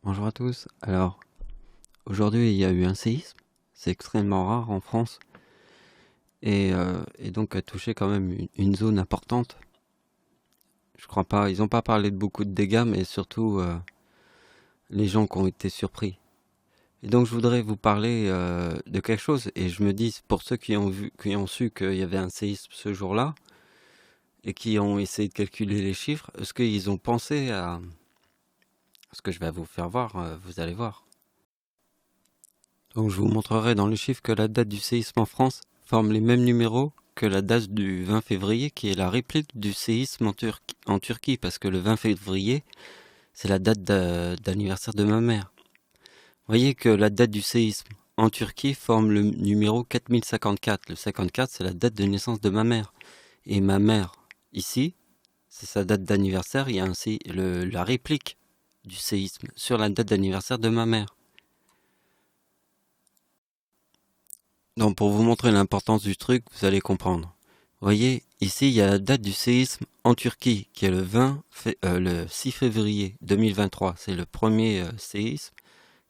Bonjour à tous. Alors, aujourd'hui, il y a eu un séisme. C'est extrêmement rare en France et donc a touché quand même une zone importante. Je crois pas, ils n'ont pas parlé de beaucoup de dégâts, mais surtout les gens qui ont été surpris. Et donc, je voudrais vous parler de quelque chose. Et je me dis, pour ceux qui ont su qu'il y avait un séisme ce jour-là et qui ont essayé de calculer les chiffres, est-ce qu'ils ont pensé à ce que je vais vous faire voir? Vous allez voir. Donc je vous montrerai dans le chiffre que la date du séisme en France forme les mêmes numéros que la date du 20 février qui est la réplique du séisme en Turquie parce que le 20 février c'est la date d'anniversaire de ma mère. Vous voyez que la date du séisme en Turquie forme le numéro 4054. Le 54 c'est la date de naissance de ma mère. Et ma mère ici c'est sa date d'anniversaire, il y a ainsi la réplique du séisme sur la date d'anniversaire de ma mère. Donc pour vous montrer l'importance du truc, vous allez comprendre. Vous voyez, ici il y a la date du séisme en Turquie qui est le 6 février 2023. C'est le premier séisme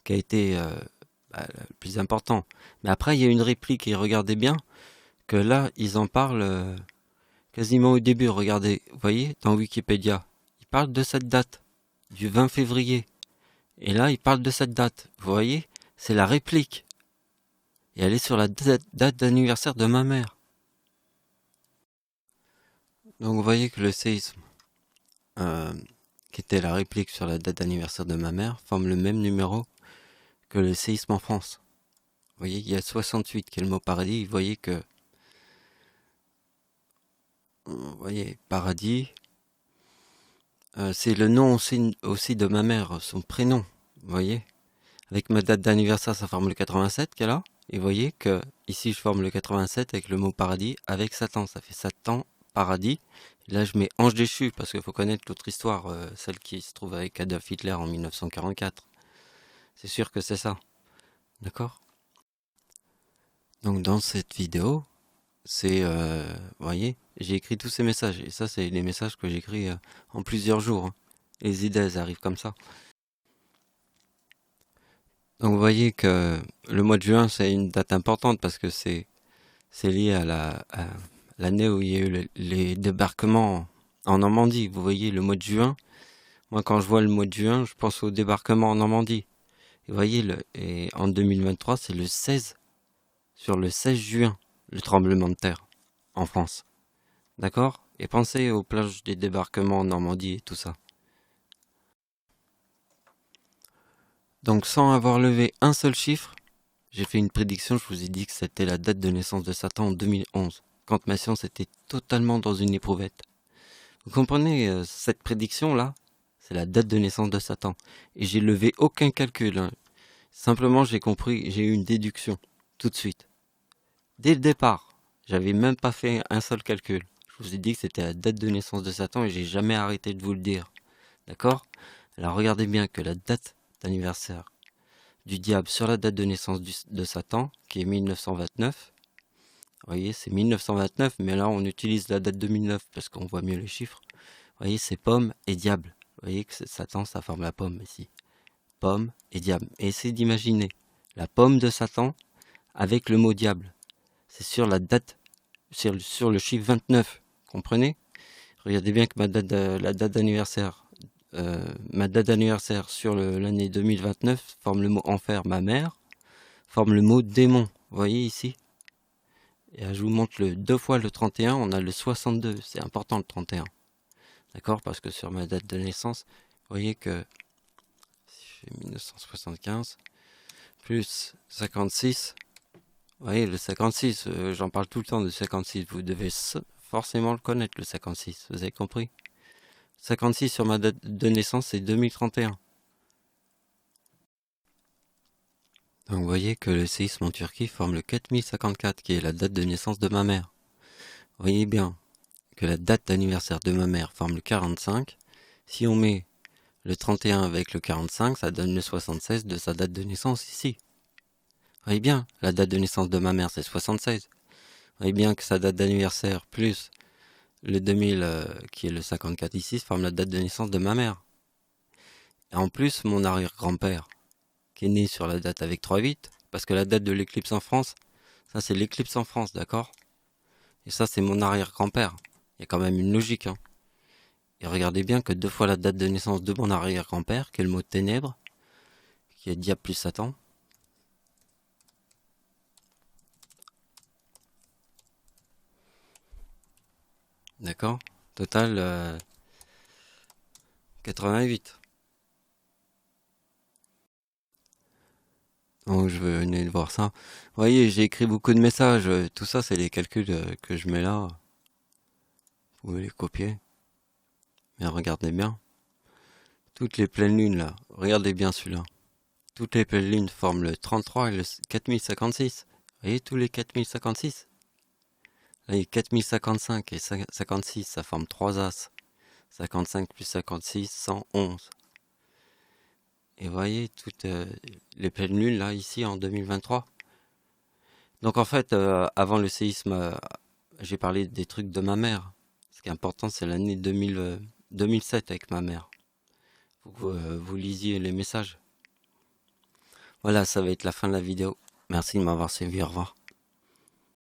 qui a été le plus important. Mais après il y a une réplique et regardez bien que là ils en parlent quasiment au début. Regardez, vous voyez, dans Wikipédia, ils parlent de cette date du 20 février. Et là ils parlent de cette date. Vous voyez, c'est la réplique. Et elle est sur la date d'anniversaire de ma mère. Donc vous voyez que le séisme, euh, qui était la réplique sur la date d'anniversaire de ma mère, forme le même numéro que le séisme en France. Vous voyez, il y a 68 qui est le mot paradis. Vous voyez que, vous voyez, paradis, c'est le nom aussi de ma mère, son prénom. Vous voyez, avec ma date d'anniversaire, ça forme le 87 qu'elle a. Et vous voyez que ici, je forme le 87 avec le mot paradis, avec Satan. Ça fait Satan, paradis. Là, je mets ange déchu parce qu'il faut connaître l'autre histoire, celle qui se trouve avec Adolf Hitler en 1944. C'est sûr que c'est ça. D'accord? Donc, dans cette vidéo, vous voyez, j'ai écrit tous ces messages. Et ça, c'est les messages que j'écris en plusieurs jours, hein. Les idées, elles arrivent comme ça. Donc, vous voyez que le mois de juin, c'est une date importante parce que c'est lié à l'année où il y a eu les débarquements en Normandie. Vous voyez, le mois de juin, moi, quand je vois le mois de juin, je pense au débarquement en Normandie. Et vous voyez, et en 2023, c'est sur le 16 juin, le tremblement de terre en France. D'accord? Et pensez aux plages des débarquements en Normandie et tout ça. Donc, sans avoir levé un seul chiffre, j'ai fait une prédiction. Je vous ai dit que c'était la date de naissance de Satan en 2011, quand ma science était totalement dans une éprouvette. Vous comprenez cette prédiction-là? C'est la date de naissance de Satan. Et j'ai levé aucun calcul, hein. Simplement, j'ai compris, j'ai eu une déduction, tout de suite. Dès le départ, j'avais même pas fait un seul calcul. Je vous ai dit que c'était la date de naissance de Satan et j'ai jamais arrêté de vous le dire. D'accord? Alors regardez bien que la date d'anniversaire du diable sur la date de naissance de Satan, qui est 1929, vous voyez, c'est 1929, mais là on utilise la date 2009 parce qu'on voit mieux les chiffres. Vous voyez, c'est pomme et diable. Vous voyez que Satan, ça forme la pomme ici. Pomme et diable. Et essayez d'imaginer la pomme de Satan avec le mot diable. C'est sur la date, sur le chiffre 29. Comprenez? Regardez bien que ma date d'anniversaire sur l'année 2029 forme le mot enfer, ma mère, forme le mot démon. Vous voyez ici? Et là, je vous montre deux fois le 31, on a le 62. C'est important le 31. D'accord? Parce que sur ma date de naissance, vous voyez que si je fais 1975 plus 56, vous voyez le 56, j'en parle tout le temps de 56. Vous devez forcément le connaître, le 56. Vous avez compris? 56 sur ma date de naissance, c'est 2031. Donc vous voyez que le séisme en Turquie forme le 4054, qui est la date de naissance de ma mère. Vous voyez bien que la date d'anniversaire de ma mère forme le 45. Si on met le 31 avec le 45, ça donne le 76 de sa date de naissance ici. Vous voyez bien, la date de naissance de ma mère, c'est 76. Vous voyez bien que sa date d'anniversaire plus le 2000, qui est le 54 ici, forme la date de naissance de ma mère. Et en plus, mon arrière-grand-père, qui est né sur la date avec 3-8, parce que la date de l'éclipse en France, ça c'est l'éclipse en France, d'accord? Et ça c'est mon arrière-grand-père. Il y a quand même une logique, hein. Et regardez bien que 2 fois la date de naissance de mon arrière-grand-père, qui est le mot ténèbres, qui est diable plus Satan. D'accord? Total 88. Donc je venais de voir ça. Vous voyez, j'ai écrit beaucoup de messages. Tout ça, c'est les calculs que je mets là. Vous pouvez les copier. Mais regardez bien. Toutes les pleines lunes là. Regardez bien celui-là. Toutes les pleines lunes forment le 33 et le 4056. Vous voyez tous les 4056? Là, il y a 4055 et 56, ça forme 3 As. 55 plus 56, 111. Et vous voyez toutes les pleines lunes là, ici en 2023. Donc en fait, avant le séisme, j'ai parlé des trucs de ma mère. Ce qui est important, c'est l'année 2007 avec ma mère. Vous lisiez les messages. Voilà, ça va être la fin de la vidéo. Merci de m'avoir suivi, au revoir.